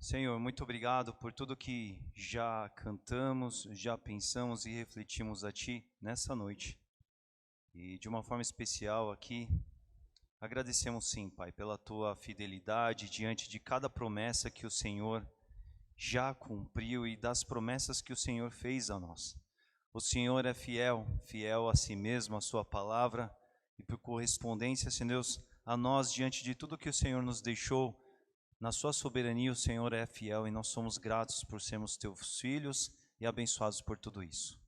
Senhor, muito obrigado por tudo que já cantamos, já pensamos e refletimos a Ti nessa noite. E de uma forma especial aqui, agradecemos sim, Pai, pela Tua fidelidade diante de cada promessa que o Senhor já cumpriu e das promessas que o Senhor fez a nós. O Senhor é fiel, fiel a si mesmo, a Sua palavra, e por correspondência, Senhor Deus, a nós diante de tudo que o Senhor nos deixou. Na sua soberania, o Senhor é fiel e nós somos gratos por sermos teus filhos e abençoados por tudo isso.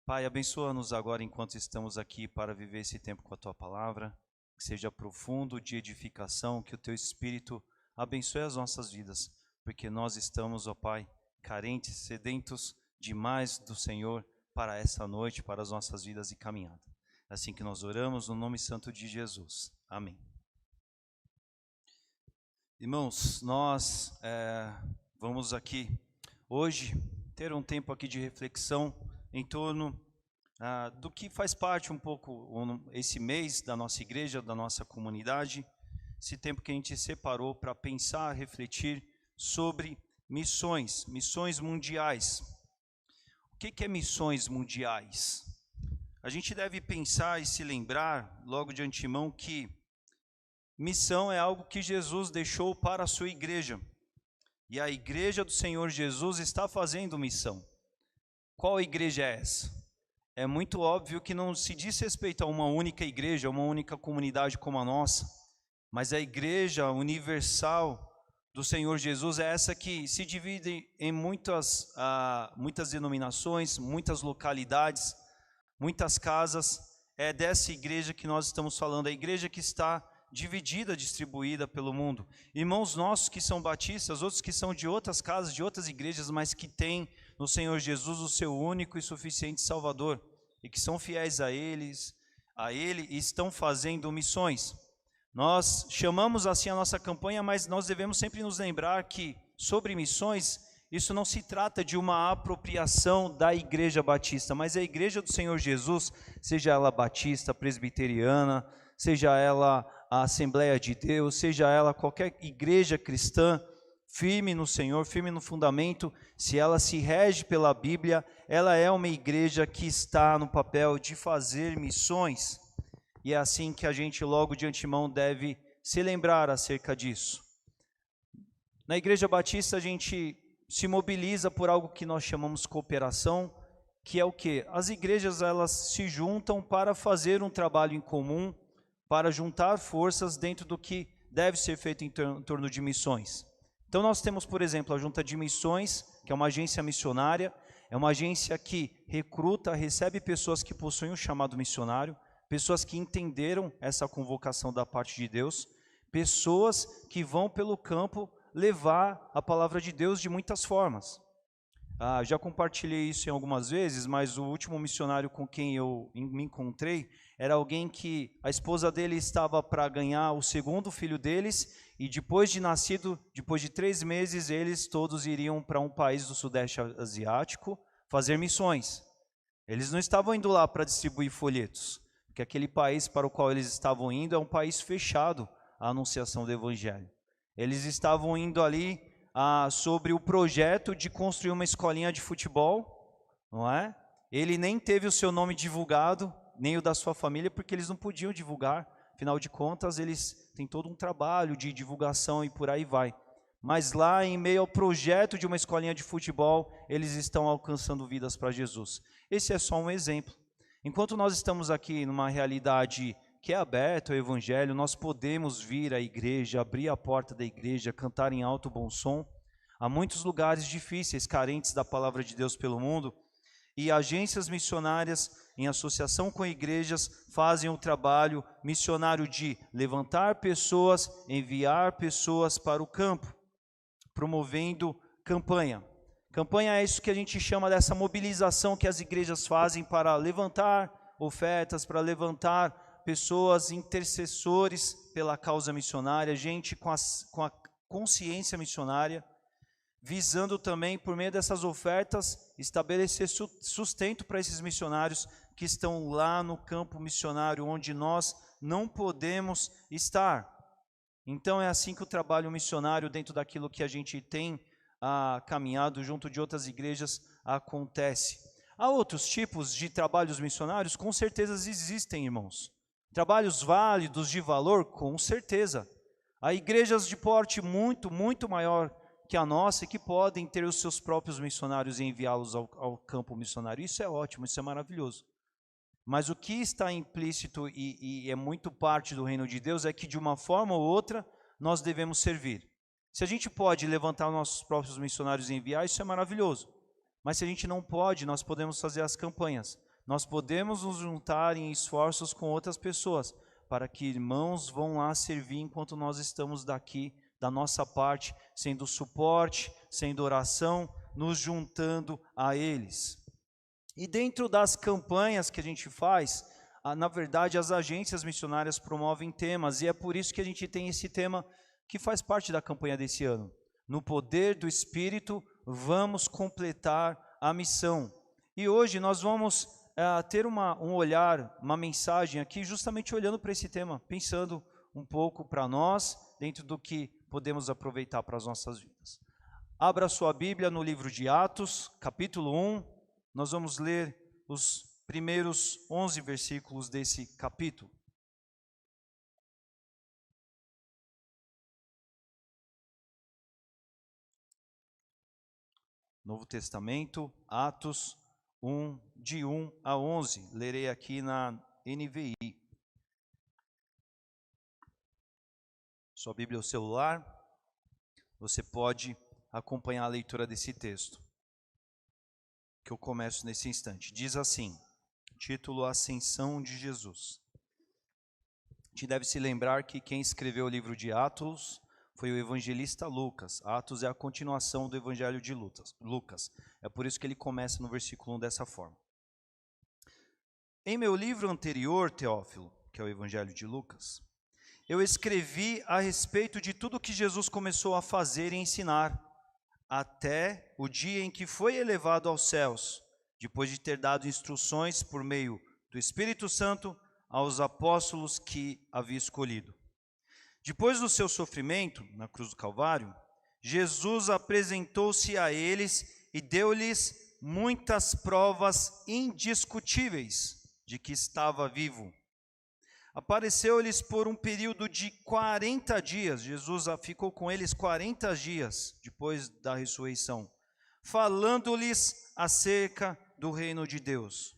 Pai, abençoa-nos agora enquanto estamos aqui para viver esse tempo com a tua palavra, que seja profundo de edificação, que o teu Espírito abençoe as nossas vidas, porque nós estamos, ó Pai, carentes, sedentos demais do Senhor para essa noite, para as nossas vidas e caminhada. Assim que nós oramos no nome santo de Jesus. Amém. Irmãos, nós vamos aqui hoje ter um tempo aqui de reflexão em torno do que faz parte um pouco esse mês da nossa igreja, da nossa comunidade, esse tempo que a gente separou para pensar, refletir sobre missões mundiais. O que é missões mundiais? A gente deve pensar e se lembrar logo de antemão que missão é algo que Jesus deixou para a sua igreja. E a igreja do Senhor Jesus está fazendo missão. Qual igreja é essa? É muito óbvio que não se diz respeito a uma única igreja, uma única comunidade como a nossa, mas a igreja universal do Senhor Jesus é essa que se divide em muitas denominações, muitas localidades, muitas casas. É dessa igreja que nós estamos falando, a igreja que está dividida, distribuída pelo mundo. Irmãos nossos que são batistas, outros que são de outras casas, de outras igrejas, mas que têm no Senhor Jesus o seu único e suficiente Salvador, e que são fiéis a Ele e estão fazendo missões. Nós chamamos assim a nossa campanha, mas nós devemos sempre nos lembrar que sobre missões, isso não se trata de uma apropriação da igreja batista, mas a igreja do Senhor Jesus, seja ela batista, presbiteriana, seja ela a Assembleia de Deus, seja ela qualquer igreja cristã, firme no Senhor, firme no fundamento, se ela se rege pela Bíblia, ela é uma igreja que está no papel de fazer missões, e é assim que a gente logo de antemão deve se lembrar acerca disso. Na Igreja Batista a gente se mobiliza por algo que nós chamamos cooperação, que é o quê? As igrejas elas se juntam para fazer um trabalho em comum, para juntar forças dentro do que deve ser feito em torno de missões. Então nós temos, por exemplo, a Junta de Missões, que é uma agência missionária, é uma agência que recruta, recebe pessoas que possuem um chamado missionário, pessoas que entenderam essa convocação da parte de Deus, pessoas que vão pelo campo levar a palavra de Deus de muitas formas. Já compartilhei isso em algumas vezes, mas o último missionário com quem eu me encontrei era alguém que a esposa dele estava para ganhar o segundo filho deles e depois de nascido, depois de 3 meses, eles todos iriam para um país do Sudeste Asiático fazer missões. Eles não estavam indo lá para distribuir folhetos, porque aquele país para o qual eles estavam indo é um país fechado à anunciação do Evangelho. Eles estavam indo ali sobre o projeto de construir uma escolinha de futebol, não é? Ele nem teve o seu nome divulgado, nem o da sua família, porque eles não podiam divulgar, afinal de contas eles têm todo um trabalho de divulgação e por aí vai. Mas lá em meio ao projeto de uma escolinha de futebol, eles estão alcançando vidas para Jesus. Esse é só um exemplo. Enquanto nós estamos aqui numa realidade que é aberta ao Evangelho, nós podemos vir à igreja, abrir a porta da igreja, cantar em alto bom som. Há muitos lugares difíceis, carentes da palavra de Deus pelo mundo, e agências missionárias, em associação com igrejas, fazem o trabalho missionário de levantar pessoas, enviar pessoas para o campo, promovendo campanha. Campanha é isso que a gente chama dessa mobilização que as igrejas fazem para levantar ofertas, para levantar pessoas, intercessores pela causa missionária, gente com a consciência missionária, visando também, por meio dessas ofertas, estabelecer sustento para esses missionários que estão lá no campo missionário, onde nós não podemos estar. Então é assim que o trabalho missionário, dentro daquilo que a gente tem caminhado junto de outras igrejas, acontece. Há outros tipos de trabalhos missionários? Com certeza existem, irmãos. Trabalhos válidos, de valor? Com certeza. Há igrejas de porte muito, muito maior que a nossa, que podem ter os seus próprios missionários e enviá-los ao campo missionário. Isso é ótimo, isso é maravilhoso. Mas o que está implícito e é muito parte do reino de Deus é que, de uma forma ou outra, nós devemos servir. Se a gente pode levantar nossos próprios missionários e enviar, isso é maravilhoso. Mas se a gente não pode, nós podemos fazer as campanhas. Nós podemos nos juntar em esforços com outras pessoas, para que irmãos vão lá servir enquanto nós estamos daqui, da nossa parte, sendo suporte, sendo oração, nos juntando a eles. E dentro das campanhas que a gente faz, na verdade as agências missionárias promovem temas, e é por isso que a gente tem esse tema que faz parte da campanha desse ano. No poder do Espírito, vamos completar a missão. E hoje nós vamos ter um olhar, uma mensagem aqui, justamente olhando para esse tema, pensando um pouco para nós, dentro do que podemos aproveitar para as nossas vidas. Abra sua Bíblia no livro de Atos, capítulo 1, nós vamos ler os primeiros 11 versículos desse capítulo. Novo Testamento, Atos 1, de 1 a 11. Lerei aqui na NVI. Sua Bíblia ou celular, você pode acompanhar a leitura desse texto, que eu começo nesse instante. Diz assim, título Ascensão de Jesus. A gente deve se lembrar que quem escreveu o livro de Atos foi o evangelista Lucas. Atos é a continuação do evangelho de Lucas. É por isso que ele começa no versículo 1 dessa forma. Em meu livro anterior, Teófilo, que é o evangelho de Lucas, eu escrevi a respeito de tudo que Jesus começou a fazer e ensinar, até o dia em que foi elevado aos céus, depois de ter dado instruções por meio do Espírito Santo aos apóstolos que havia escolhido. Depois do seu sofrimento na cruz do Calvário, Jesus apresentou-se a eles e deu-lhes muitas provas indiscutíveis de que estava vivo. Apareceu-lhes por um período de 40 dias, Jesus ficou com eles 40 dias depois da ressurreição, falando-lhes acerca do reino de Deus.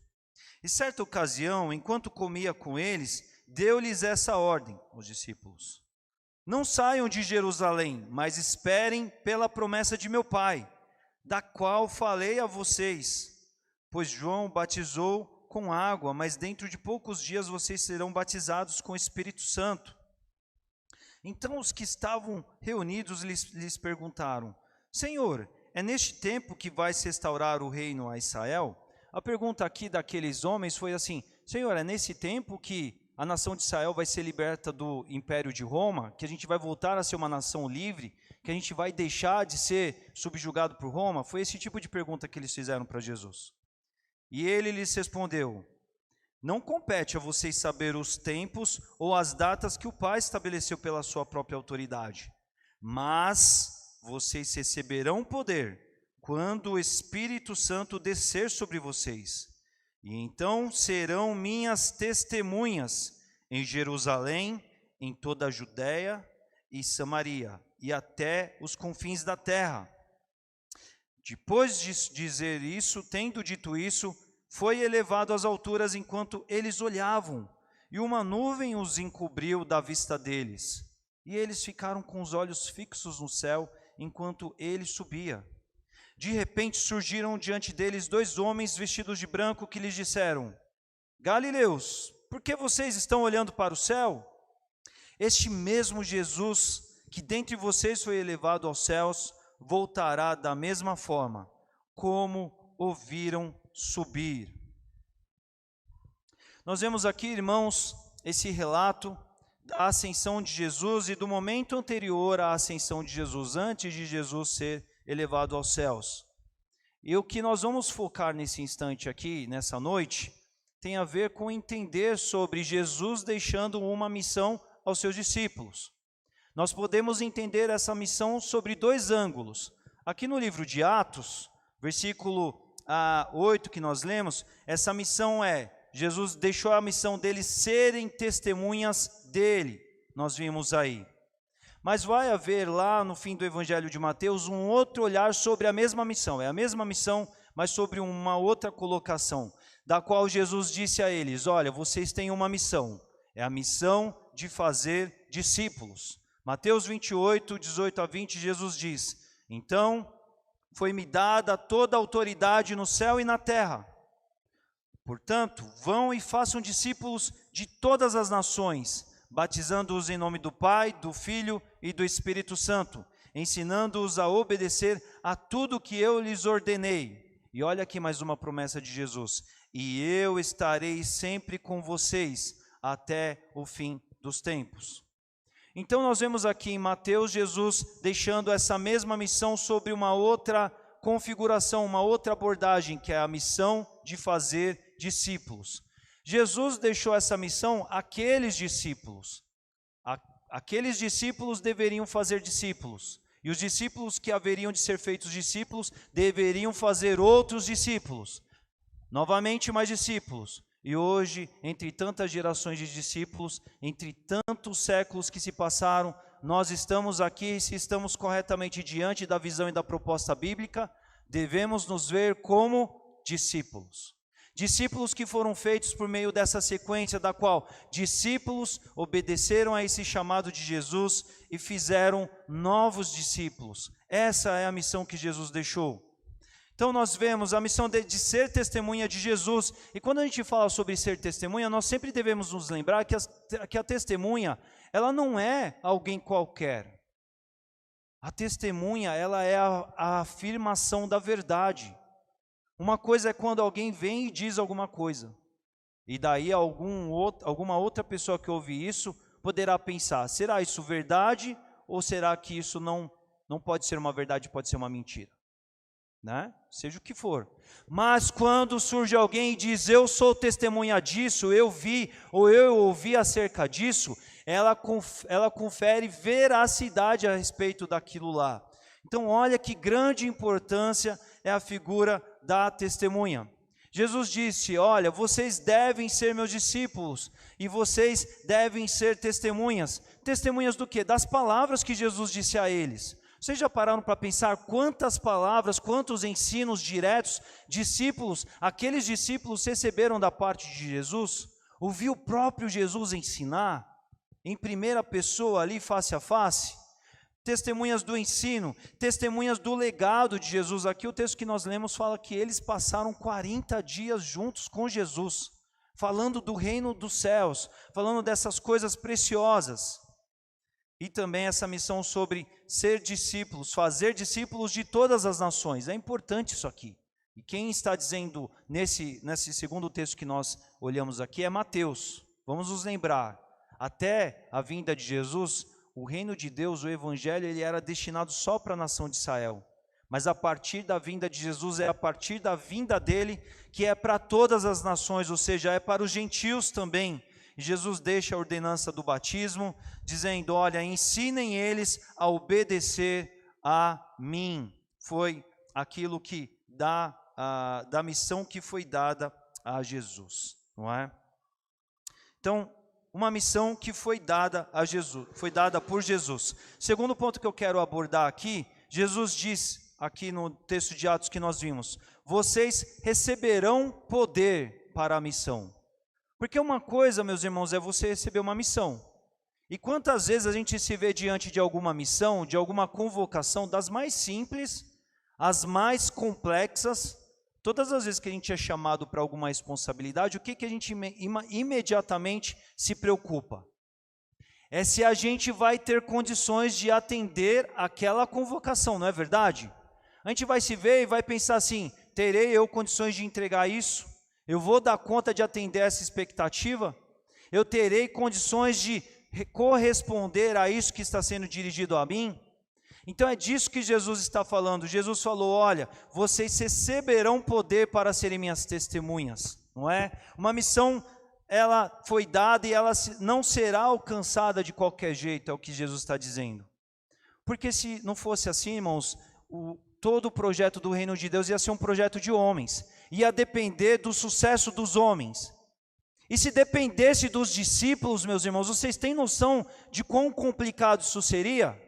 E certa ocasião, enquanto comia com eles, deu-lhes essa ordem aos discípulos: não saiam de Jerusalém, mas esperem pela promessa de meu Pai, da qual falei a vocês. Pois João batizou com água, mas dentro de poucos dias vocês serão batizados com o Espírito Santo. Então os que estavam reunidos lhes perguntaram: Senhor, é neste tempo que vai se restaurar o reino a Israel? A pergunta aqui daqueles homens foi assim: Senhor, é nesse tempo que a nação de Israel vai ser liberta do Império de Roma, que a gente vai voltar a ser uma nação livre, que a gente vai deixar de ser subjugado por Roma? Foi esse tipo de pergunta que eles fizeram para Jesus. E ele lhes respondeu: não compete a vocês saber os tempos ou as datas que o Pai estabeleceu pela sua própria autoridade, mas vocês receberão poder quando o Espírito Santo descer sobre vocês, e então serão minhas testemunhas em Jerusalém, em toda a Judéia e Samaria, e até os confins da terra. Depois de dizer isso, tendo dito isso, foi elevado às alturas enquanto eles olhavam, e uma nuvem os encobriu da vista deles. E eles ficaram com os olhos fixos no céu, enquanto ele subia. De repente surgiram diante deles 2 homens vestidos de branco que lhes disseram: Galileus, por que vocês estão olhando para o céu? Este mesmo Jesus, que dentre vocês foi elevado aos céus, voltará da mesma forma, como o viram subir. Nós vemos aqui, irmãos, esse relato da ascensão de Jesus e do momento anterior à ascensão de Jesus, antes de Jesus ser elevado aos céus. E o que nós vamos focar nesse instante aqui, nessa noite, tem a ver com entender sobre Jesus deixando uma missão aos seus discípulos. nós podemos entender essa missão sobre dois ângulos. Aqui no livro de Atos, versículo 8 que nós lemos, essa missão Jesus deixou a missão deles serem testemunhas dele, nós vimos aí. Mas vai haver lá no fim do Evangelho de Mateus um outro olhar sobre a mesma missão. É a mesma missão, mas sobre uma outra colocação, da qual Jesus disse a eles: olha, vocês têm uma missão, é a missão de fazer discípulos. Mateus 28, 18 a 20, Jesus diz: então foi-me dada toda a autoridade no céu e na terra. Portanto, vão e façam discípulos de todas as nações, batizando-os em nome do Pai, do Filho e do Espírito Santo, ensinando-os a obedecer a tudo que eu lhes ordenei. E olha aqui mais uma promessa de Jesus: e eu estarei sempre com vocês até o fim dos tempos. Então nós vemos aqui em Mateus Jesus deixando essa mesma missão sobre uma outra configuração, uma outra abordagem, que é a missão de fazer discípulos. Jesus deixou essa missão àqueles discípulos. Aqueles discípulos deveriam fazer discípulos. E os discípulos que haveriam de ser feitos discípulos deveriam fazer outros discípulos. Novamente mais discípulos. E hoje, entre tantas gerações de discípulos, entre tantos séculos que se passaram, nós estamos aqui, se estamos corretamente diante da visão e da proposta bíblica, devemos nos ver como discípulos. Discípulos que foram feitos por meio dessa sequência, da qual discípulos obedeceram a esse chamado de Jesus e fizeram novos discípulos. Essa é a missão que Jesus deixou. Então nós vemos a missão de ser testemunha de Jesus. E quando a gente fala sobre ser testemunha, nós sempre devemos nos lembrar que a testemunha, ela não é alguém qualquer. A testemunha, ela é a afirmação da verdade. Uma coisa é quando alguém vem e diz alguma coisa. E daí alguma outra pessoa que ouve isso poderá pensar: será isso verdade? Ou será que isso não pode ser uma verdade, pode ser uma mentira? Né? Seja o que for. Mas quando surge alguém e diz: eu sou testemunha disso, eu vi ou eu ouvi acerca disso, ela confere veracidade a respeito daquilo lá. Então olha que grande importância é a figura da testemunha. Jesus disse: olha, vocês devem ser meus discípulos e vocês devem ser testemunhas. Testemunhas do quê? Das palavras que Jesus disse a eles. Vocês já pararam para pensar quantas palavras, quantos ensinos diretos, aqueles discípulos receberam da parte de Jesus? Ouviu o próprio Jesus ensinar, em primeira pessoa ali, face a face? Testemunhas do ensino, testemunhas do legado de Jesus. Aqui o texto que nós lemos fala que eles passaram 40 dias juntos com Jesus, falando do reino dos céus, falando dessas coisas preciosas. E também essa missão sobre ser discípulos, fazer discípulos de todas as nações. É importante isso aqui. E quem está dizendo nesse segundo texto que nós olhamos aqui é Mateus. Vamos nos lembrar, até a vinda de Jesus, o reino de Deus, o evangelho, ele era destinado só para a nação de Israel. Mas a partir da vinda de Jesus, é a partir da vinda dele, que é para todas as nações, ou seja, é para os gentios também. E Jesus deixa a ordenança do batismo, dizendo: olha, ensinem eles a obedecer a mim. Foi aquilo que da missão que foi dada a Jesus, não é? Então, uma missão que foi dada a Jesus, foi dada por Jesus. Segundo ponto que eu quero abordar aqui, Jesus diz aqui no texto de Atos que nós vimos: vocês receberão poder para a missão. Porque uma coisa, meus irmãos, é você receber uma missão. E quantas vezes a gente se vê diante de alguma missão, de alguma convocação, das mais simples, as mais complexas, todas as vezes que a gente é chamado para alguma responsabilidade, o que a gente imediatamente se preocupa? É se a gente vai ter condições de atender aquela convocação, não é verdade? A gente vai se ver e vai pensar assim: terei eu condições de entregar isso? Eu vou dar conta de atender essa expectativa? Eu terei condições de corresponder a isso que está sendo dirigido a mim? Então é disso que Jesus está falando. Jesus falou: olha, vocês receberão poder para serem minhas testemunhas, não é? Uma missão ela foi dada e ela não será alcançada de qualquer jeito, é o que Jesus está dizendo. Porque se não fosse assim, irmãos, todo o projeto do reino de Deus ia ser um projeto de homens, ia depender do sucesso dos homens. E se dependesse dos discípulos, meus irmãos, vocês têm noção de quão complicado isso seria?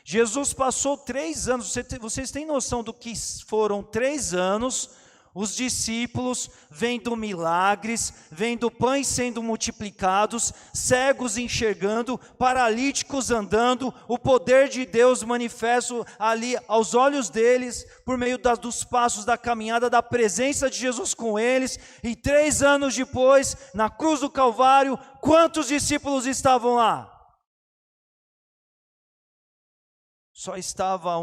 Jesus passou 3 anos, vocês têm noção do que foram 3 anos, os discípulos vendo milagres, vendo pães sendo multiplicados, cegos enxergando, paralíticos andando, o poder de Deus manifesto ali aos olhos deles, por meio dos passos da caminhada, da presença de Jesus com eles, e 3 anos depois, na cruz do Calvário, quantos discípulos estavam lá? Só estava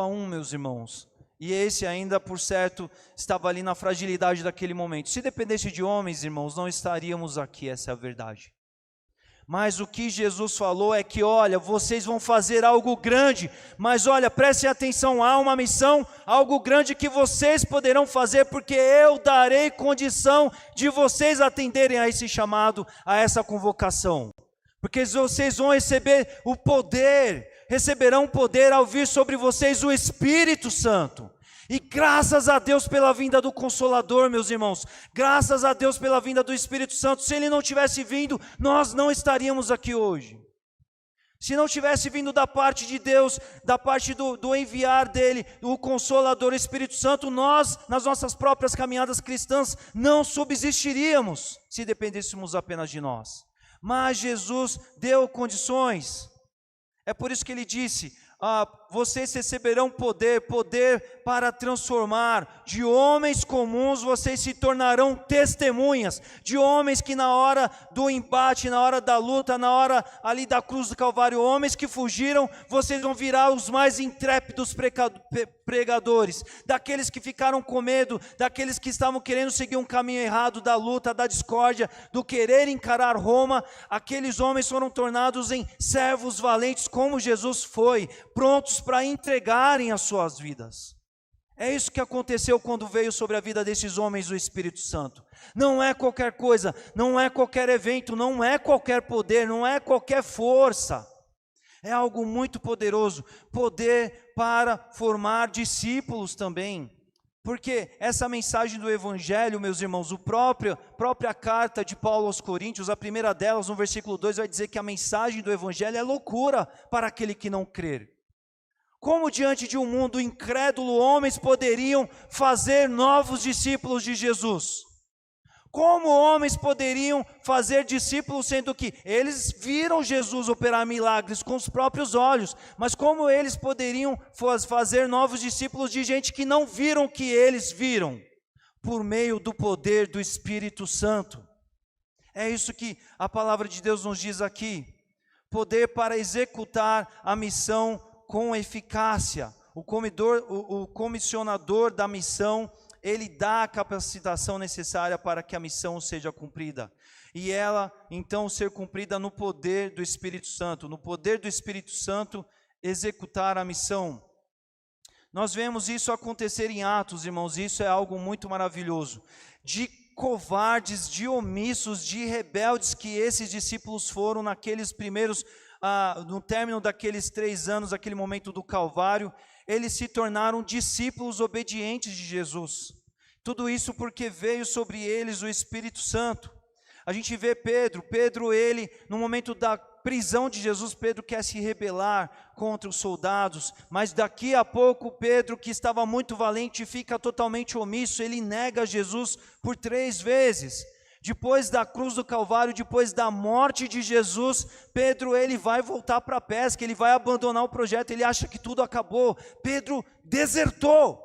um, meus irmãos, e esse ainda, por certo, estava ali na fragilidade daquele momento. Se dependesse de homens, irmãos, não estaríamos aqui, essa é a verdade. Mas o que Jesus falou é que, olha, vocês vão fazer algo grande, mas olha, prestem atenção, há uma missão, algo grande que vocês poderão fazer, porque eu darei condição de vocês atenderem a esse chamado, a essa convocação. Porque vocês vão receber o poder, receberão poder ao vir sobre vocês o Espírito Santo. E graças a Deus pela vinda do Consolador, meus irmãos, graças a Deus pela vinda do Espírito Santo. Se Ele não tivesse vindo, nós não estaríamos aqui hoje. Se não tivesse vindo da parte de Deus, da parte do enviar dEle, o Consolador, o Espírito Santo, nós, nas nossas próprias caminhadas cristãs, não subsistiríamos, se dependêssemos apenas de nós. Mas Jesus deu condições. É por isso que Ele disse, vocês receberão poder para transformar. De homens comuns vocês se tornarão testemunhas. De homens que na hora do embate, na hora da luta, na hora ali da cruz do Calvário, homens que fugiram, vocês vão virar os mais intrépidos pregadores. Daqueles que ficaram com medo, daqueles que estavam querendo seguir um caminho errado da luta, da discórdia, do querer encarar Roma. Aqueles homens foram tornados em servos valentes, como Jesus foi, prontos para entregarem as suas vidas. É isso que aconteceu quando veio sobre a vida desses homens o Espírito Santo. Não é qualquer coisa, não é qualquer evento, não é qualquer poder, não é qualquer força. É algo muito poderoso, poder para formar discípulos também. Porque essa mensagem do Evangelho, meus irmãos, própria carta de Paulo aos Coríntios, a primeira delas, no versículo 2, vai dizer que a mensagem do Evangelho é loucura para aquele que não crer. Como diante de um mundo incrédulo, homens poderiam fazer novos discípulos de Jesus? Como homens poderiam fazer discípulos, sendo que eles viram Jesus operar milagres com os próprios olhos, mas como eles poderiam fazer novos discípulos de gente que não viram o que eles viram? Por meio do poder do Espírito Santo. É isso que a palavra de Deus nos diz aqui. Poder para executar a missão com eficácia. O comissionador da missão, ele dá a capacitação necessária para que a missão seja cumprida. E ela, então, ser cumprida no poder do Espírito Santo. No poder do Espírito Santo, executar a missão. Nós vemos isso acontecer em Atos, irmãos, e isso é algo muito maravilhoso. De covardes, de omissos, de rebeldes que esses discípulos foram naqueles primeiros, no término daqueles 3 anos, aquele momento do Calvário, eles se tornaram discípulos obedientes de Jesus. Tudo isso porque veio sobre eles o Espírito Santo. A gente vê Pedro, ele, no momento da prisão de Jesus, Pedro quer se rebelar contra os soldados, mas daqui a pouco Pedro, que estava muito valente, fica totalmente omisso, ele nega Jesus por 3 vezes. Depois da cruz do Calvário, depois da morte de Jesus, Pedro, ele vai voltar para a pesca, ele vai abandonar o projeto, ele acha que tudo acabou. Pedro desertou.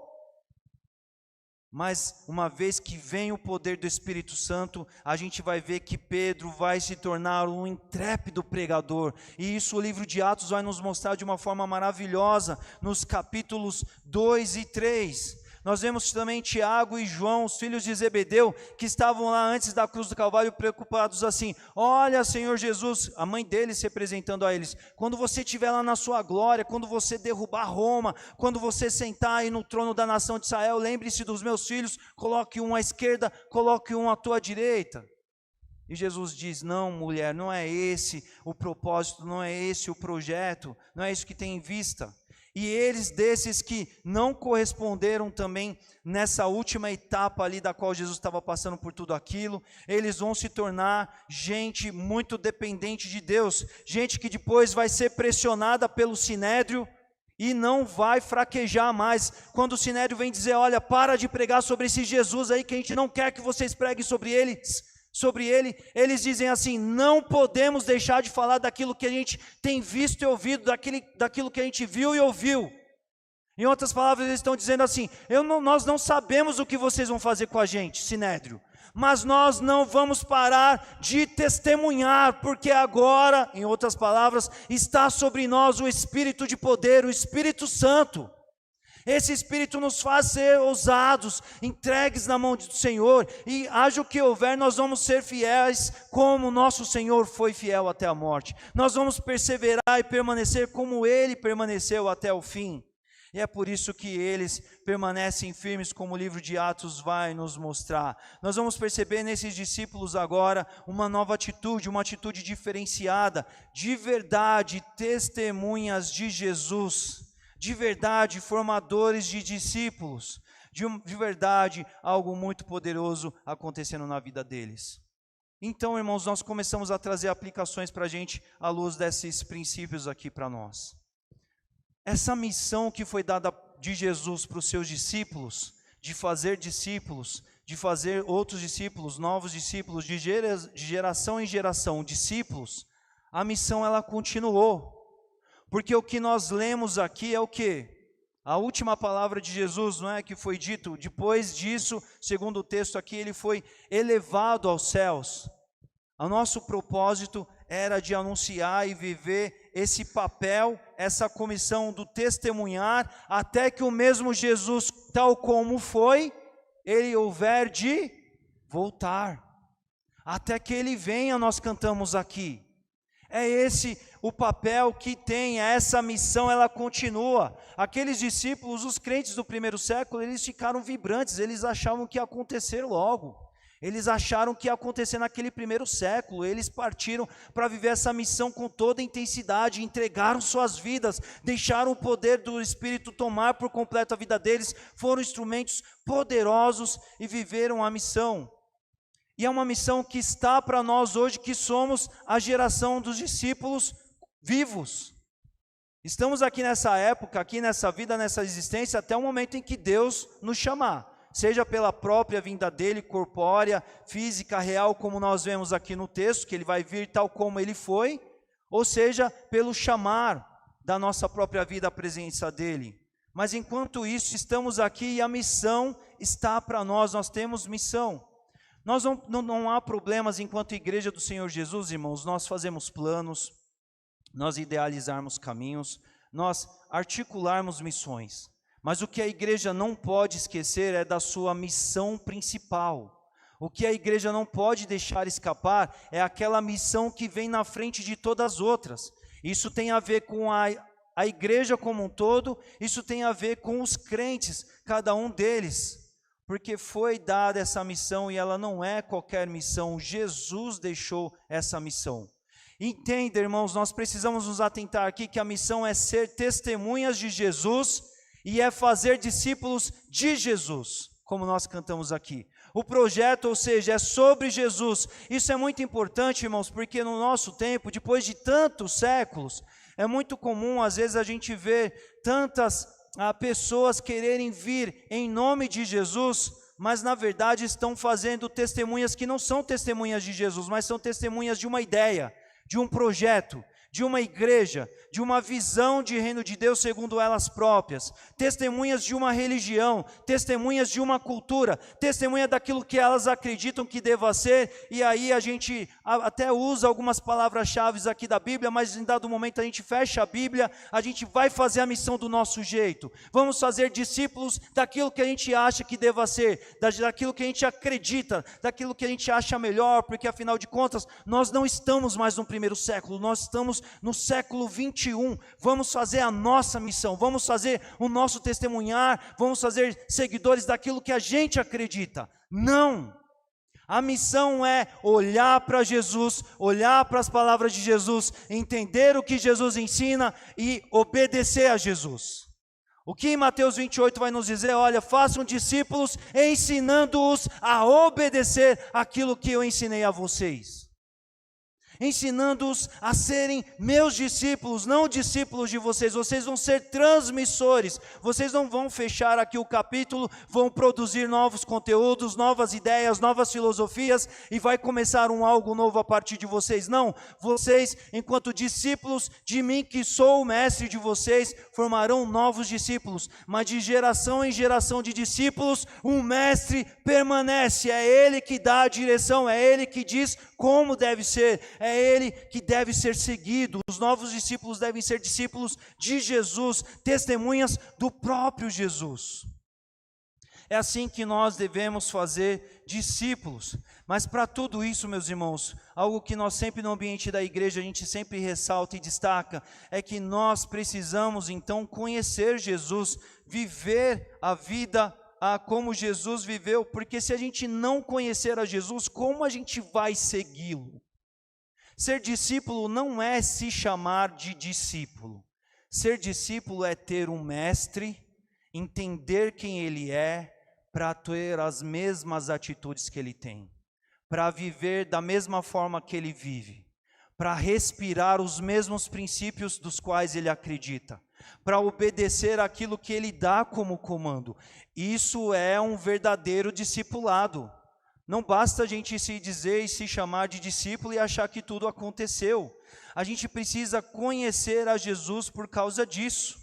Mas uma vez que vem o poder do Espírito Santo, a gente vai ver que Pedro vai se tornar um intrépido pregador. E isso o livro de Atos vai nos mostrar de uma forma maravilhosa, nos capítulos 2 e 3. Nós vemos também Tiago e João, os filhos de Zebedeu, que estavam lá antes da cruz do Calvário preocupados assim: olha, Senhor Jesus, a mãe deles representando a eles, quando você estiver lá na sua glória, quando você derrubar Roma, quando você sentar aí no trono da nação de Israel, lembre-se dos meus filhos, coloque um à esquerda, coloque um à tua direita. E Jesus diz: não, mulher, não é esse o propósito, não é esse o projeto, não é isso que tem em vista. E eles, desses que não corresponderam também nessa última etapa ali da qual Jesus estava passando por tudo aquilo, eles vão se tornar gente muito dependente de Deus, gente que depois vai ser pressionada pelo Sinédrio e não vai fraquejar mais. Quando o Sinédrio vem dizer: olha, para de pregar sobre esse Jesus aí, que a gente não quer que vocês preguem sobre ele, eles dizem assim: não podemos deixar de falar daquilo que a gente tem visto e ouvido, daquilo que a gente viu e ouviu. Em outras palavras, eles estão dizendo assim: nós não sabemos o que vocês vão fazer com a gente, Sinédrio, mas nós não vamos parar de testemunhar, porque agora, em outras palavras, está sobre nós o Espírito de poder, o Espírito Santo. Esse Espírito nos faz ser ousados, entregues na mão do Senhor, e haja o que houver, nós vamos ser fiéis como nosso Senhor foi fiel até a morte. Nós vamos perseverar e permanecer como Ele permaneceu até o fim. E é por isso que eles permanecem firmes, como o livro de Atos vai nos mostrar. Nós vamos perceber nesses discípulos agora uma nova atitude, uma atitude diferenciada, de verdade, testemunhas de Jesus. De verdade, formadores de discípulos, de verdade, algo muito poderoso acontecendo na vida deles. Então, irmãos, nós começamos a trazer aplicações para a gente, à luz desses princípios aqui para nós. Essa missão que foi dada de Jesus para os seus discípulos, de fazer outros discípulos, novos discípulos, de geração em geração, discípulos, a missão ela continuou. Porque o que nós lemos aqui é o quê? A última palavra de Jesus, não é? Que foi dito, depois disso, segundo o texto aqui, ele foi elevado aos céus. O nosso propósito era de anunciar e viver esse papel, essa comissão do testemunhar, até que o mesmo Jesus, tal como foi, ele houver de voltar. Até que ele venha, nós cantamos aqui. É esse o papel que tem, essa missão, ela continua. Aqueles discípulos, os crentes do primeiro século, eles ficaram vibrantes, eles achavam que ia acontecer logo. Eles acharam que ia acontecer naquele primeiro século, eles partiram para viver essa missão com toda a intensidade, entregaram suas vidas, deixaram o poder do Espírito tomar por completo a vida deles, foram instrumentos poderosos e viveram a missão. E é uma missão que está para nós hoje, que somos a geração dos discípulos vivos. Estamos aqui nessa época, aqui nessa vida, nessa existência, até o momento em que Deus nos chamar. Seja pela própria vinda dele, corpórea, física, real, como nós vemos aqui no texto, que ele vai vir tal como ele foi, ou seja, pelo chamar da nossa própria vida à presença dele. Mas enquanto isso, estamos aqui e a missão está para nós, nós temos missão. Não há problemas enquanto igreja do Senhor Jesus, irmãos, nós fazemos planos, nós idealizarmos caminhos, nós articularmos missões. Mas o que a igreja não pode esquecer é da sua missão principal. O que a igreja não pode deixar escapar é aquela missão que vem na frente de todas as outras. Isso tem a ver com a igreja como um todo, isso tem a ver com os crentes, cada um deles. Porque foi dada essa missão e ela não é qualquer missão, Jesus deixou essa missão. Entenda, irmãos, nós precisamos nos atentar aqui que a missão é ser testemunhas de Jesus e é fazer discípulos de Jesus, como nós cantamos aqui. O projeto, ou seja, é sobre Jesus. Isso é muito importante, irmãos, porque no nosso tempo, depois de tantos séculos, é muito comum, às vezes, a gente ver tantas pessoas quererem vir em nome de Jesus, mas na verdade estão fazendo testemunhas que não são testemunhas de Jesus, mas são testemunhas de uma ideia, de um projeto, de uma igreja, de uma visão de reino de Deus segundo elas próprias, testemunhas de uma religião, testemunhas de uma cultura, testemunha daquilo que elas acreditam que deva ser, e aí a gente até usa algumas palavras-chave aqui da Bíblia, mas em dado momento a gente fecha a Bíblia, a gente vai fazer a missão do nosso jeito, vamos fazer discípulos daquilo que a gente acha que deva ser, daquilo que a gente acredita, daquilo que a gente acha melhor, porque afinal de contas, nós não estamos mais no primeiro século, nós estamos no século 21, vamos fazer a nossa missão, vamos fazer o nosso testemunhar, vamos fazer seguidores daquilo que a gente acredita. Não! A missão é olhar para Jesus, olhar para as palavras de Jesus, entender o que Jesus ensina e obedecer a Jesus. O que em Mateus 28 vai nos dizer? Olha, façam discípulos ensinando-os a obedecer aquilo que eu ensinei a vocês. Ensinando-os a serem meus discípulos, não discípulos de vocês. Vocês vão ser transmissores, vocês não vão fechar aqui o capítulo, vão produzir novos conteúdos, novas ideias, novas filosofias, e vai começar algo novo a partir de vocês. Não, vocês, enquanto discípulos de mim, que sou o mestre de vocês, formarão novos discípulos, mas de geração em geração de discípulos, um mestre permanece, é ele que dá a direção, é ele que diz como deve ser, é ele que deve ser seguido. Os novos discípulos devem ser discípulos de Jesus, testemunhas do próprio Jesus. É assim que nós devemos fazer discípulos. Mas para tudo isso, meus irmãos, algo que nós sempre no ambiente da igreja, a gente sempre ressalta e destaca, é que nós precisamos então conhecer Jesus, viver a vida como Jesus viveu, porque se a gente não conhecer a Jesus, como a gente vai segui-lo? Ser discípulo não é se chamar de discípulo. Ser discípulo é ter um mestre, entender quem ele é, para ter as mesmas atitudes que ele tem, para viver da mesma forma que ele vive, para respirar os mesmos princípios dos quais ele acredita, para obedecer aquilo que ele dá como comando. Isso é um verdadeiro discipulado. Não basta a gente se dizer e se chamar de discípulo e achar que tudo aconteceu. A gente precisa conhecer a Jesus por causa disso.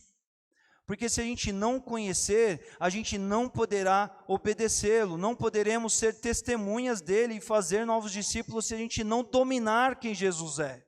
Porque se a gente não conhecer, a gente não poderá obedecê-lo, não poderemos ser testemunhas dele e fazer novos discípulos se a gente não dominar quem Jesus é.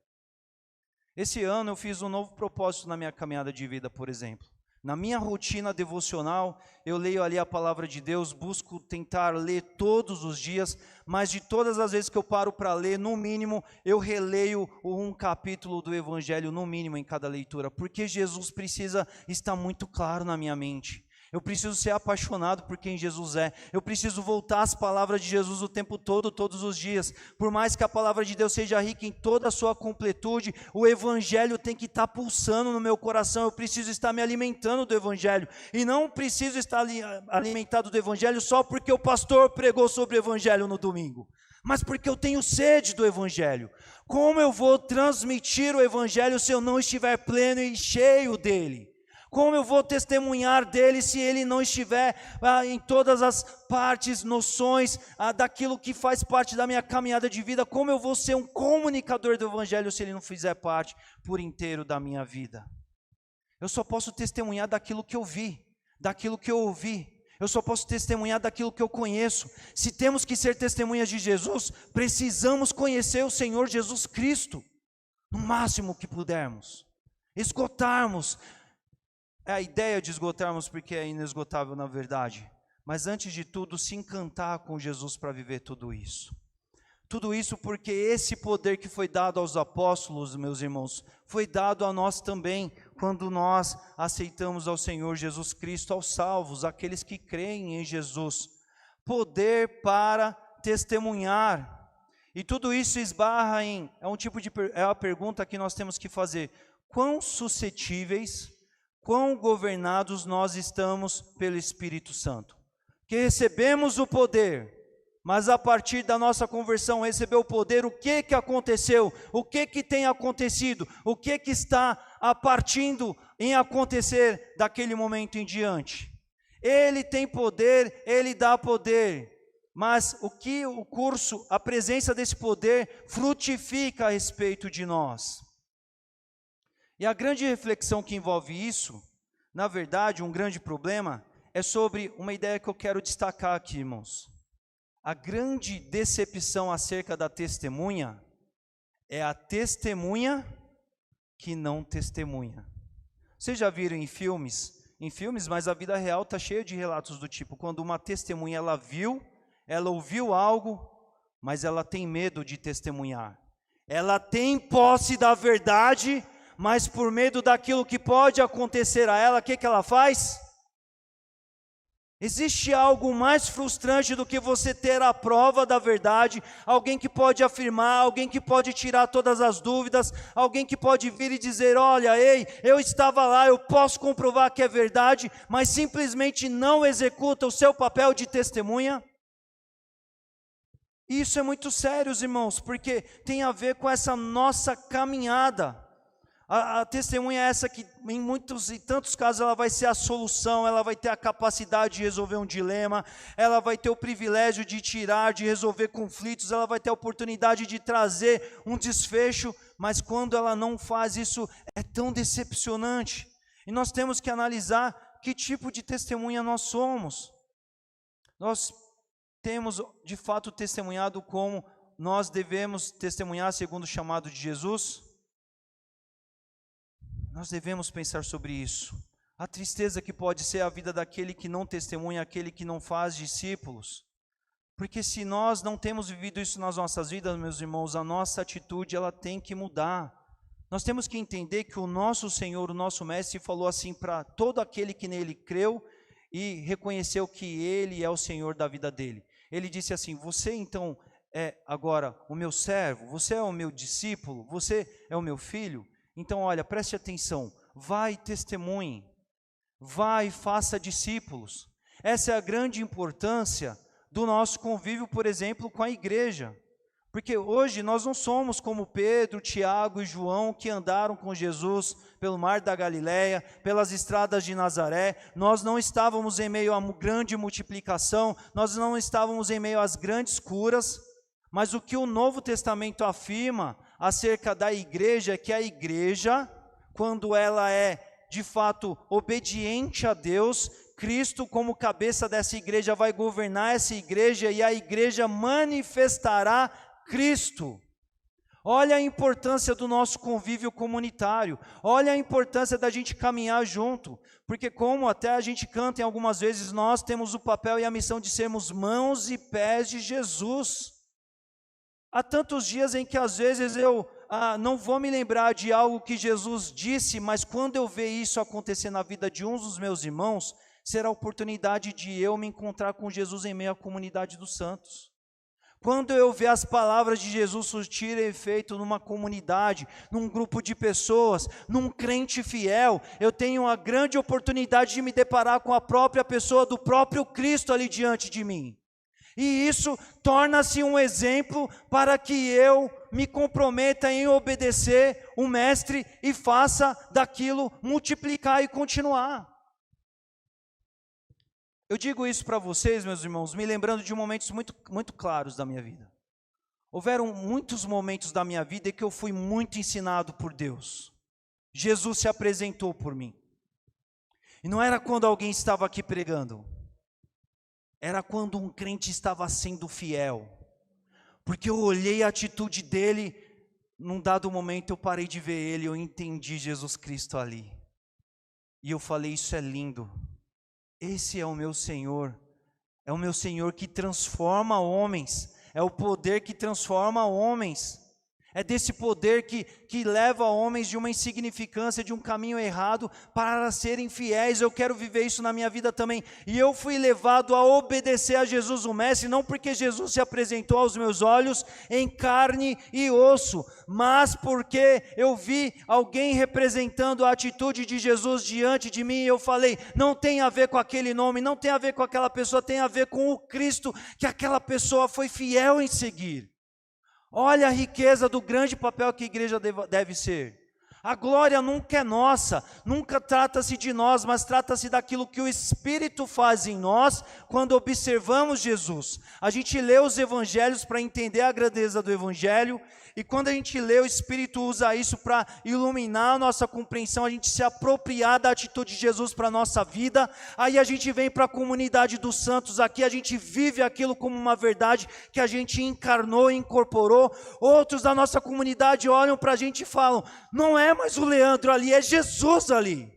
Esse ano eu fiz um novo propósito na minha caminhada de vida, por exemplo. Na minha rotina devocional, eu leio ali a palavra de Deus, busco tentar ler todos os dias, mas de todas as vezes que eu paro para ler, no mínimo, eu releio um capítulo do Evangelho, no mínimo, em cada leitura, porque Jesus precisa estar muito claro na minha mente. Eu preciso ser apaixonado por quem Jesus é. Eu preciso voltar às palavras de Jesus o tempo todo, todos os dias. Por mais que a palavra de Deus seja rica em toda a sua completude, o Evangelho tem que estar pulsando no meu coração. Eu preciso estar me alimentando do Evangelho. E não preciso estar alimentado do Evangelho só porque o pastor pregou sobre o Evangelho no domingo, mas porque eu tenho sede do Evangelho. Como eu vou transmitir o Evangelho se eu não estiver pleno e cheio dele? Como eu vou testemunhar dele se ele não estiver em todas as partes, noções daquilo que faz parte da minha caminhada de vida? Como eu vou ser um comunicador do Evangelho se ele não fizer parte por inteiro da minha vida? Eu só posso testemunhar daquilo que eu vi, daquilo que eu ouvi. Eu só posso testemunhar daquilo que eu conheço. Se temos que ser testemunhas de Jesus, precisamos conhecer o Senhor Jesus Cristo, no máximo que pudermos. Esgotarmos. É a ideia de esgotarmos porque é inesgotável na verdade. Mas antes de tudo, se encantar com Jesus para viver tudo isso. Tudo isso porque esse poder que foi dado aos apóstolos, meus irmãos, foi dado a nós também, quando nós aceitamos ao Senhor Jesus Cristo, aos salvos, aqueles que creem em Jesus. Poder para testemunhar. E tudo isso esbarra é a pergunta que nós temos que fazer. Quão suscetíveis, quão governados nós estamos pelo Espírito Santo? Que recebemos o poder, mas a partir da nossa conversão, receber o poder, o que aconteceu? O que tem acontecido? O que está partindo em acontecer daquele momento em diante? Ele tem poder, ele dá poder, mas a presença desse poder frutifica a respeito de nós? E a grande reflexão que envolve isso, na verdade, um grande problema, é sobre uma ideia que eu quero destacar aqui, irmãos. A grande decepção acerca da testemunha é a testemunha que não testemunha. Vocês já viram em filmes, mas a vida real está cheia de relatos do tipo, quando uma testemunha ela ouviu algo, mas ela tem medo de testemunhar. Ela tem posse da verdade, mas por medo daquilo que pode acontecer a ela, o que ela faz? Existe algo mais frustrante do que você ter a prova da verdade, alguém que pode afirmar, alguém que pode tirar todas as dúvidas, alguém que pode vir e dizer, olha, ei, eu estava lá, eu posso comprovar que é verdade, mas simplesmente não executa o seu papel de testemunha? Isso é muito sério, irmãos, porque tem a ver com essa nossa caminhada. A testemunha é essa que em muitos e tantos casos ela vai ser a solução, ela vai ter a capacidade de resolver um dilema, ela vai ter o privilégio de resolver conflitos, ela vai ter a oportunidade de trazer um desfecho, mas quando ela não faz isso, é tão decepcionante. E nós temos que analisar que tipo de testemunha nós somos. Nós temos de fato testemunhado como nós devemos testemunhar segundo o chamado de Jesus? Nós devemos pensar sobre isso. A tristeza que pode ser a vida daquele que não testemunha, aquele que não faz discípulos. Porque se nós não temos vivido isso nas nossas vidas, meus irmãos, a nossa atitude ela tem que mudar. Nós temos que entender que o nosso Senhor, o nosso Mestre, falou assim para todo aquele que nele creu e reconheceu que Ele é o Senhor da vida dele. Ele disse assim, você então é agora o meu servo, você é o meu discípulo, você é o meu filho? Então, olha, preste atenção, vai e testemunhe, vai e faça discípulos. Essa é a grande importância do nosso convívio, por exemplo, com a igreja. Porque hoje nós não somos como Pedro, Tiago e João, que andaram com Jesus pelo mar da Galileia, pelas estradas de Nazaré. Nós não estávamos em meio a grande multiplicação, nós não estávamos em meio às grandes curas, mas o que o Novo Testamento afirma acerca da igreja é que a igreja, quando ela é de fato obediente a Deus, Cristo como cabeça dessa igreja vai governar essa igreja e a igreja manifestará Cristo. Olha a importância do nosso convívio comunitário, olha a importância da gente caminhar junto, porque como até a gente canta em algumas vezes, nós temos o papel e a missão de sermos mãos e pés de Jesus. Há tantos dias em que às vezes eu não vou me lembrar de algo que Jesus disse, mas quando eu ver isso acontecer na vida de uns dos meus irmãos, será a oportunidade de eu me encontrar com Jesus em meio à comunidade dos santos. Quando eu ver as palavras de Jesus surtirem efeito numa comunidade, num grupo de pessoas, num crente fiel, eu tenho a grande oportunidade de me deparar com a própria pessoa do próprio Cristo ali diante de mim. E isso torna-se um exemplo para que eu me comprometa em obedecer o Mestre e faça daquilo multiplicar e continuar. Eu digo isso para vocês, meus irmãos, me lembrando de momentos muito claros da minha vida. Houveram muitos momentos da minha vida em que eu fui muito ensinado por Deus. Jesus se apresentou por mim. E não era quando alguém estava aqui pregando. Era quando um crente estava sendo fiel, porque eu olhei a atitude dele, num dado momento eu parei de ver ele, eu entendi Jesus Cristo ali, e eu falei, isso é lindo, esse é o meu Senhor que transforma homens, é o poder que transforma homens, é desse poder que leva homens de uma insignificância, de um caminho errado, para serem fiéis. Eu quero viver isso na minha vida também. E eu fui levado a obedecer a Jesus o Mestre, não porque Jesus se apresentou aos meus olhos em carne e osso, mas porque eu vi alguém representando a atitude de Jesus diante de mim, e eu falei, não tem a ver com aquele nome, não tem a ver com aquela pessoa, tem a ver com o Cristo, que aquela pessoa foi fiel em seguir. Olha a riqueza do grande papel que a igreja deve ser. A glória nunca é nossa, nunca trata-se de nós, mas trata-se daquilo que o Espírito faz em nós quando observamos Jesus. A gente lê os evangelhos para entender a grandeza do evangelho, e quando a gente lê, o Espírito usa isso para iluminar a nossa compreensão, a gente se apropriar da atitude de Jesus para a nossa vida. Aí a gente vem para a comunidade dos santos aqui, a gente vive aquilo como uma verdade que a gente encarnou e incorporou. Outros da nossa comunidade olham para a gente e falam: não é mais o Leandro ali, é Jesus ali.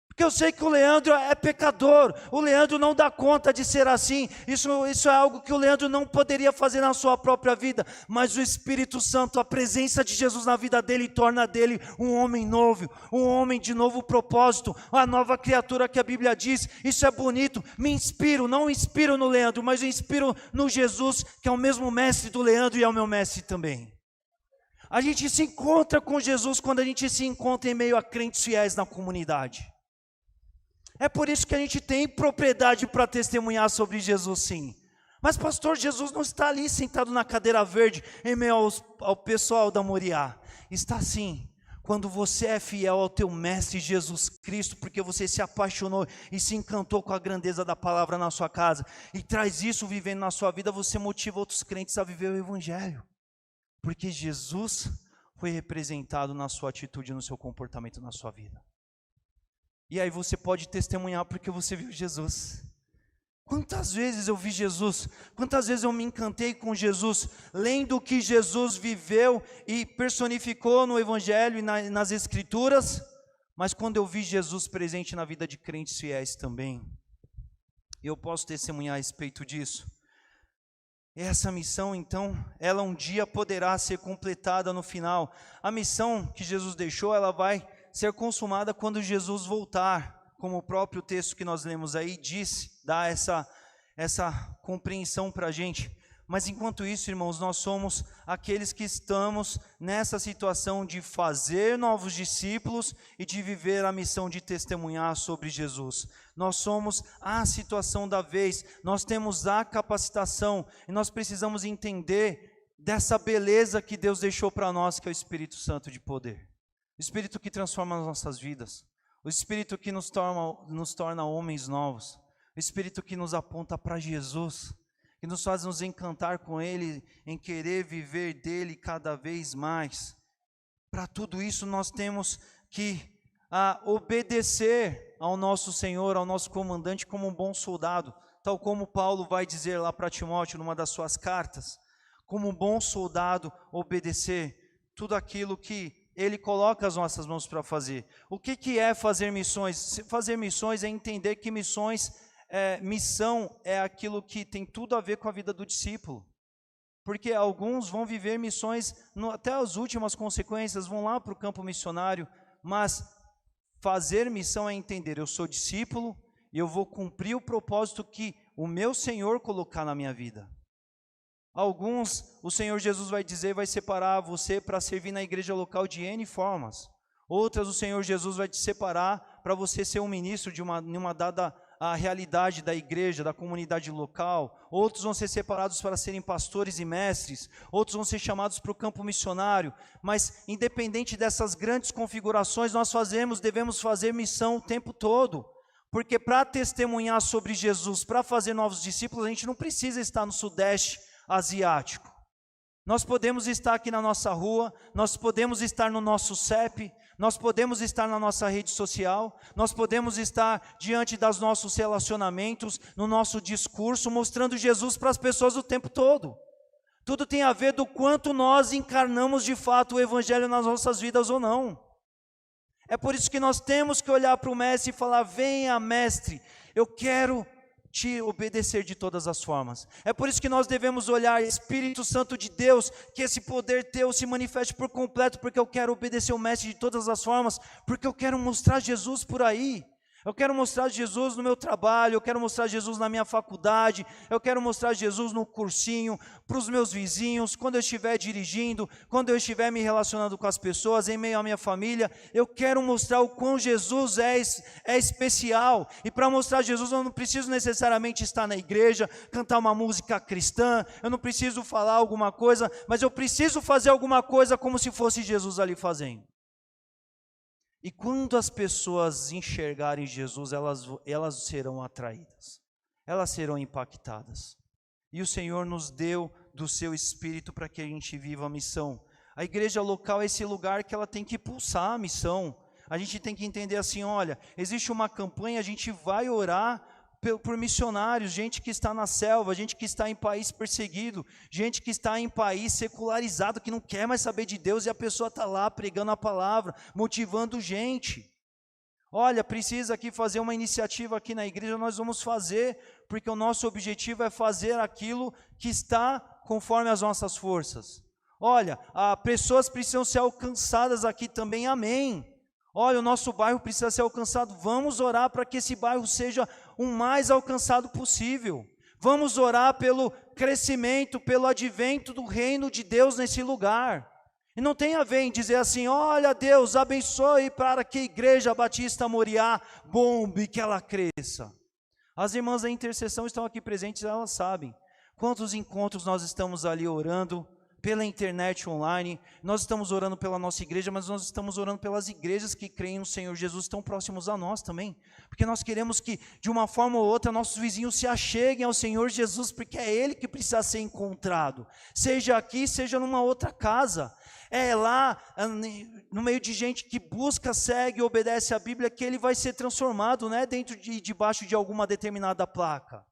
Porque eu sei que o Leandro é pecador, o Leandro não dá conta de ser assim, isso é algo que o Leandro não poderia fazer na sua própria vida, mas o Espírito Santo, a presença de Jesus na vida dele, torna dele um homem novo, um homem de novo propósito, uma nova criatura que a Bíblia diz. Isso é bonito, me inspiro, não inspiro no Leandro, mas eu inspiro no Jesus, que é o mesmo mestre do Leandro e é o meu mestre também. A gente se encontra com Jesus quando a gente se encontra em meio a crentes fiéis na comunidade. É por isso que a gente tem propriedade para testemunhar sobre Jesus, sim. Mas pastor, Jesus não está ali sentado na cadeira verde em meio ao pessoal da Moriá. Está sim, quando você é fiel ao teu mestre Jesus Cristo, porque você se apaixonou e se encantou com a grandeza da palavra na sua casa, e traz isso vivendo na sua vida, você motiva outros crentes a viver o evangelho. Porque Jesus foi representado na sua atitude, no seu comportamento, na sua vida. E aí você pode testemunhar porque você viu Jesus. Quantas vezes eu vi Jesus, quantas vezes eu me encantei com Jesus, lendo o que Jesus viveu e personificou no Evangelho e nas Escrituras, mas quando eu vi Jesus presente na vida de crentes fiéis também, eu posso testemunhar a respeito disso. Essa missão, então, ela um dia poderá ser completada no final. A missão que Jesus deixou, ela vai ser consumada quando Jesus voltar, como o próprio texto que nós lemos aí disse, dá essa compreensão para a gente. Mas enquanto isso, irmãos, nós somos aqueles que estamos nessa situação de fazer novos discípulos e de viver a missão de testemunhar sobre Jesus. Nós somos a situação da vez, nós temos a capacitação e nós precisamos entender dessa beleza que Deus deixou para nós, que é o Espírito Santo de poder. O Espírito que transforma as nossas vidas, o Espírito que nos torna homens novos, o Espírito que nos aponta para Jesus, que nos faz nos encantar com Ele, em querer viver dEle cada vez mais. Para tudo isso nós temos que obedecer ao nosso Senhor, ao nosso comandante como um bom soldado, tal como Paulo vai dizer lá para Timóteo numa das suas cartas, como um bom soldado obedecer tudo aquilo que Ele coloca as nossas mãos para fazer. O que é fazer missões? Fazer missões é entender que missão é aquilo que tem tudo a ver com a vida do discípulo. Porque alguns vão viver missões, até as últimas consequências, vão lá para o campo missionário, mas fazer missão é entender, eu sou discípulo e eu vou cumprir o propósito que o meu Senhor colocar na minha vida. Alguns, o Senhor Jesus vai dizer, vai separar você para servir na igreja local de N formas. Outras, o Senhor Jesus vai te separar para você ser um ministro de uma dada a realidade da igreja, da comunidade local. Outros vão ser separados para serem pastores e mestres. Outros vão ser chamados para o campo missionário. Mas independente dessas grandes configurações, nós devemos fazer missão o tempo todo. Porque para testemunhar sobre Jesus, para fazer novos discípulos, a gente não precisa estar no Sudeste Asiático. Nós podemos estar aqui na nossa rua, nós podemos estar no nosso CEP, nós podemos estar na nossa rede social, nós podemos estar diante dos nossos relacionamentos, no nosso discurso, mostrando Jesus para as pessoas o tempo todo. Tudo tem a ver do quanto nós encarnamos de fato o Evangelho nas nossas vidas ou não. É por isso que nós temos que olhar para o Mestre e falar: venha, Mestre, eu quero te obedecer de todas as formas. É por isso que nós devemos olhar, Espírito Santo de Deus, que esse poder teu se manifeste por completo, porque eu quero obedecer o Mestre de todas as formas, porque eu quero mostrar Jesus por aí. Eu quero mostrar Jesus no meu trabalho, eu quero mostrar Jesus na minha faculdade, eu quero mostrar Jesus no cursinho, para os meus vizinhos, quando eu estiver dirigindo, quando eu estiver me relacionando com as pessoas, em meio à minha família. Eu quero mostrar o quão Jesus é especial. E para mostrar Jesus eu não preciso necessariamente estar na igreja, cantar uma música cristã, eu não preciso falar alguma coisa, mas eu preciso fazer alguma coisa como se fosse Jesus ali fazendo. E quando as pessoas enxergarem Jesus, elas serão atraídas, elas serão impactadas. E o Senhor nos deu do seu Espírito para que a gente viva a missão. A igreja local é esse lugar que ela tem que pulsar a missão. A gente tem que entender assim, olha, existe uma campanha, a gente vai orar por missionários, gente que está na selva, gente que está em país perseguido, gente que está em país secularizado, que não quer mais saber de Deus, e a pessoa está lá pregando a palavra, motivando gente. Olha, precisa aqui fazer uma iniciativa aqui na igreja, nós vamos fazer, porque o nosso objetivo é fazer aquilo que está conforme as nossas forças. Olha, pessoas precisam ser alcançadas aqui também, amém. Olha, o nosso bairro precisa ser alcançado, vamos orar para que esse bairro seja o mais alcançado possível. Vamos orar pelo crescimento, pelo advento do reino de Deus nesse lugar. E não tem a ver em dizer assim, olha Deus, abençoe para que a Igreja Batista Moriá bombe, que ela cresça. As irmãs da intercessão estão aqui presentes, elas sabem quantos encontros nós estamos ali orando, pela internet online, nós estamos orando pela nossa igreja, mas nós estamos orando pelas igrejas que creem no Senhor Jesus, tão próximos a nós também, porque nós queremos que de uma forma ou outra nossos vizinhos se acheguem ao Senhor Jesus, porque é Ele que precisa ser encontrado, seja aqui, seja numa outra casa, é lá no meio de gente que busca, segue, obedece a Bíblia, que ele vai ser transformado, não é debaixo de alguma determinada placa.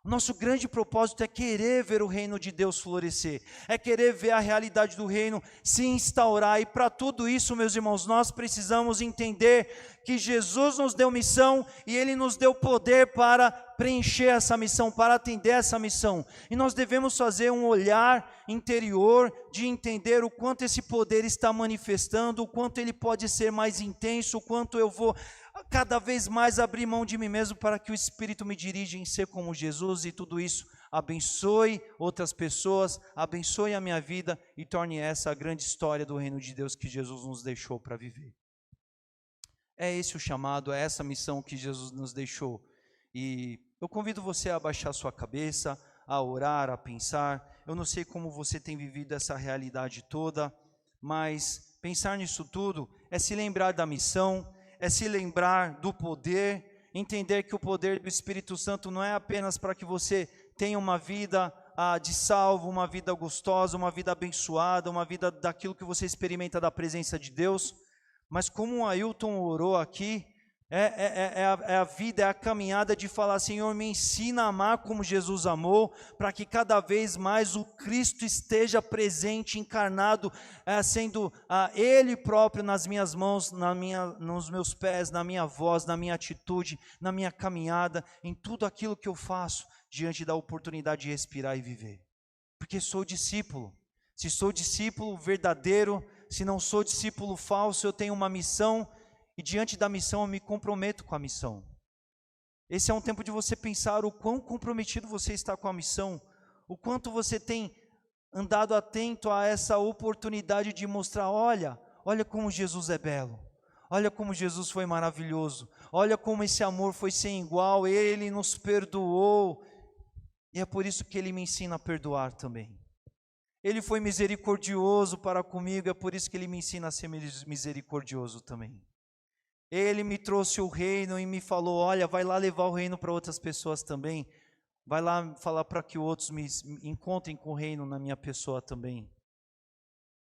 O nosso grande propósito é querer ver o reino de Deus florescer, é querer ver a realidade do reino se instaurar, e para tudo isso, meus irmãos, nós precisamos entender que Jesus nos deu missão, e Ele nos deu poder para preencher essa missão, para atender essa missão, e nós devemos fazer um olhar interior, de entender o quanto esse poder está manifestando, o quanto ele pode ser mais intenso, o quanto eu vou cada vez mais abrir mão de mim mesmo para que o Espírito me dirija em ser como Jesus, e tudo isso abençoe outras pessoas, abençoe a minha vida e torne essa a grande história do reino de Deus que Jesus nos deixou para viver. É esse o chamado, é essa missão que Jesus nos deixou, e eu convido você a abaixar sua cabeça, a orar, a pensar. Eu não sei como você tem vivido essa realidade toda, mas pensar nisso tudo é se lembrar da missão, é se lembrar do poder, entender que o poder do Espírito Santo não é apenas para que você tenha uma vida de salvo, uma vida gostosa, uma vida abençoada, uma vida daquilo que você experimenta da presença de Deus, mas como o Ailton orou aqui, é a vida, é a caminhada de falar, Senhor, me ensina a amar como Jesus amou, para que cada vez mais o Cristo esteja presente, encarnado, sendo Ele próprio nas minhas mãos, nos meus pés, na minha voz, na minha atitude, na minha caminhada, em tudo aquilo que eu faço, diante da oportunidade de respirar e viver. Porque sou discípulo, se sou discípulo verdadeiro, se não sou discípulo falso, eu tenho uma missão, e diante da missão eu me comprometo com a missão. Esse é um tempo de você pensar o quão comprometido você está com a missão, o quanto você tem andado atento a essa oportunidade de mostrar, olha como Jesus é belo, olha como Jesus foi maravilhoso, olha como esse amor foi sem igual, Ele nos perdoou, e é por isso que Ele me ensina a perdoar também. Ele foi misericordioso para comigo, é por isso que Ele me ensina a ser misericordioso também. Ele me trouxe o reino e me falou, olha, vai lá levar o reino para outras pessoas também. Vai lá falar para que outros me encontrem com o reino na minha pessoa também.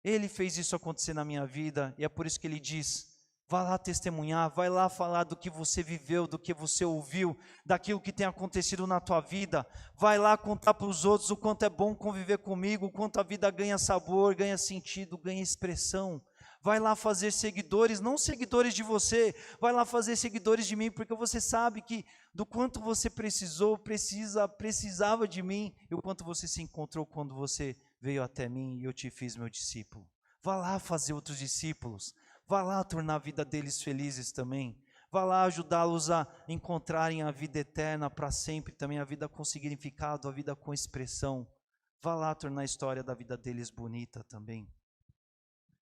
Ele fez isso acontecer na minha vida, e é por isso que Ele diz, vai lá testemunhar, vai lá falar do que você viveu, do que você ouviu, daquilo que tem acontecido na tua vida. Vai lá contar para os outros o quanto é bom conviver comigo, o quanto a vida ganha sabor, ganha sentido, ganha expressão. Vai lá fazer seguidores, não seguidores de você, vai lá fazer seguidores de mim, porque você sabe que do quanto você precisava de mim, e o quanto você se encontrou quando você veio até mim e eu te fiz meu discípulo. Vá lá fazer outros discípulos, vá lá tornar a vida deles felizes também, vá lá ajudá-los a encontrarem a vida eterna para sempre, também a vida com significado, a vida com expressão. Vá lá tornar a história da vida deles bonita também.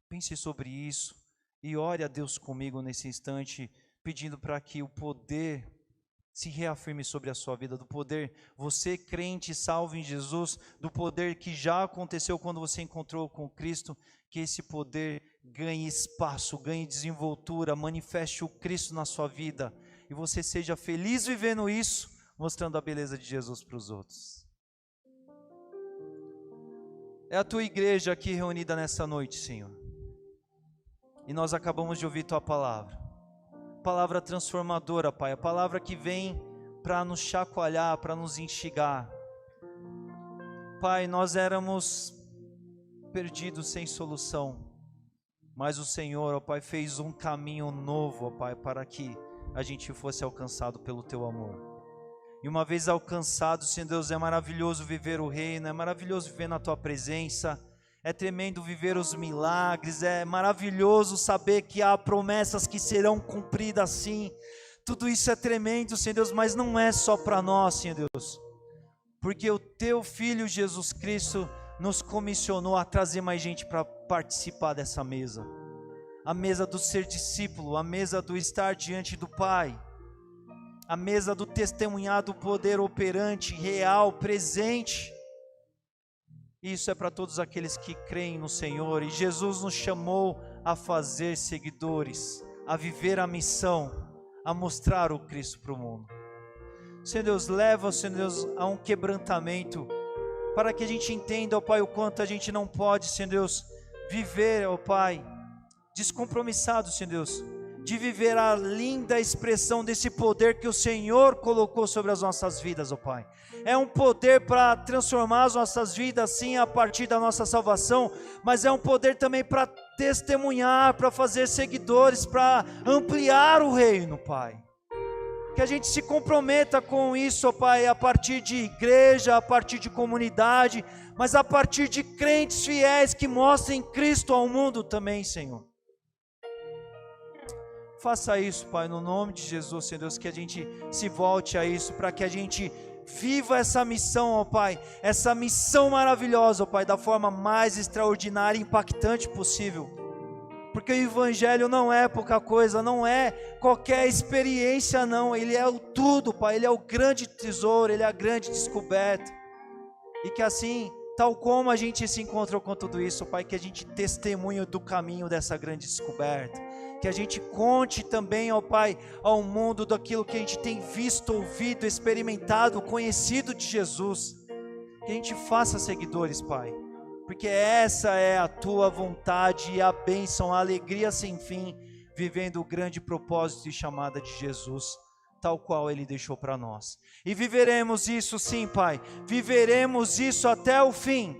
Pense sobre isso e ore a Deus comigo nesse instante, pedindo para que o poder se reafirme sobre a sua vida, do poder, você crente salvo em Jesus, do poder que já aconteceu quando você encontrou com Cristo, que esse poder ganhe espaço, ganhe desenvoltura, manifeste o Cristo na sua vida e você seja feliz vivendo isso, mostrando a beleza de Jesus para os outros. É a tua igreja aqui reunida nessa noite, Senhor, e nós acabamos de ouvir tua palavra, palavra transformadora, Pai, a palavra que vem para nos chacoalhar, para nos instigar. Pai, nós éramos perdidos sem solução, mas o Senhor, ó Pai, fez um caminho novo, ó Pai, para que a gente fosse alcançado pelo Teu amor. E uma vez alcançado, Senhor Deus, é maravilhoso viver o reino, é maravilhoso viver na Tua presença, é tremendo viver os milagres, é maravilhoso saber que há promessas que serão cumpridas sim. Tudo isso é tremendo, Senhor Deus, mas não é só para nós, Senhor Deus, porque o Teu Filho Jesus Cristo nos comissionou a trazer mais gente para participar dessa mesa, a mesa do ser discípulo, a mesa do estar diante do Pai, a mesa do testemunhar do poder operante, real, presente. Isso é para todos aqueles que creem no Senhor, e Jesus nos chamou a fazer seguidores, a viver a missão, a mostrar o Cristo para o mundo. Senhor Deus, leva, Senhor Deus, a um quebrantamento, para que a gente entenda, ó Pai, o quanto a gente não pode, Senhor Deus, viver, ó Pai, descompromissado, Senhor Deus, de viver a linda expressão desse poder que o Senhor colocou sobre as nossas vidas, ó Pai. É um poder para transformar as nossas vidas, sim, a partir da nossa salvação, mas é um poder também para testemunhar, para fazer seguidores, para ampliar o reino, Pai. Que a gente se comprometa com isso, ó Pai, a partir de igreja, a partir de comunidade, mas a partir de crentes fiéis que mostrem Cristo ao mundo também, Senhor. Faça isso, Pai, no nome de Jesus, Senhor Deus, que a gente se volte a isso, para que a gente viva essa missão, ó Pai, essa missão maravilhosa, ó Pai, da forma mais extraordinária e impactante possível, porque o Evangelho não é pouca coisa, não é qualquer experiência não, ele é o tudo, Pai, ele é o grande tesouro, ele é a grande descoberta, e que assim, tal como a gente se encontrou com tudo isso, Pai, que a gente testemunhe do caminho dessa grande descoberta, que a gente conte também, ó Pai, ao mundo daquilo que a gente tem visto, ouvido, experimentado, conhecido de Jesus, que a gente faça seguidores, Pai, porque essa é a Tua vontade e a bênção, a alegria sem fim, vivendo o grande propósito e chamada de Jesus, tal qual Ele deixou para nós, e viveremos isso sim, Pai, viveremos isso até o fim,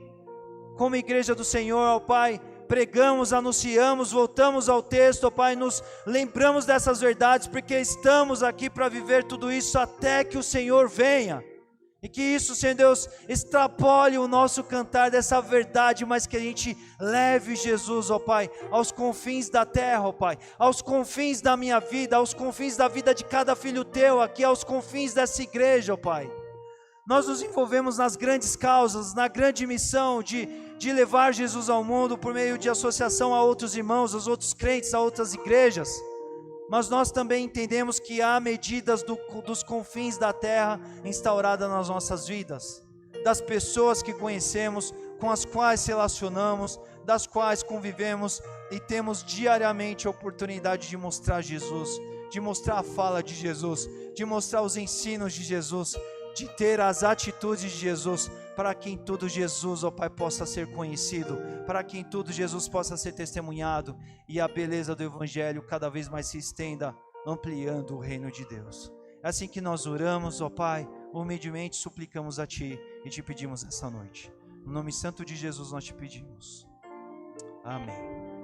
como igreja do Senhor, ó Pai, pregamos, anunciamos, voltamos ao texto, ó Pai, nos lembramos dessas verdades, porque estamos aqui para viver tudo isso até que o Senhor venha, e que isso, Senhor Deus, extrapole o nosso cantar dessa verdade, mas que a gente leve Jesus, ó Pai, aos confins da terra, ó Pai, aos confins da minha vida, aos confins da vida de cada filho Teu, aqui aos confins dessa igreja, ó Pai. Nós nos envolvemos nas grandes causas, na grande missão de levar Jesus ao mundo por meio de associação a outros irmãos, aos outros crentes, a outras igrejas, mas nós também entendemos que há medidas dos confins da terra instauradas nas nossas vidas, das pessoas que conhecemos, com as quais relacionamos, das quais convivemos e temos diariamente a oportunidade de mostrar Jesus, de mostrar a fala de Jesus, de mostrar os ensinos de Jesus, de ter as atitudes de Jesus, para que em tudo Jesus, ó Pai, possa ser conhecido, para que em tudo Jesus possa ser testemunhado, e a beleza do Evangelho cada vez mais se estenda, ampliando o reino de Deus. É assim que nós oramos, ó Pai, humildemente suplicamos a Ti, e te pedimos essa noite, no nome santo de Jesus nós te pedimos, amém.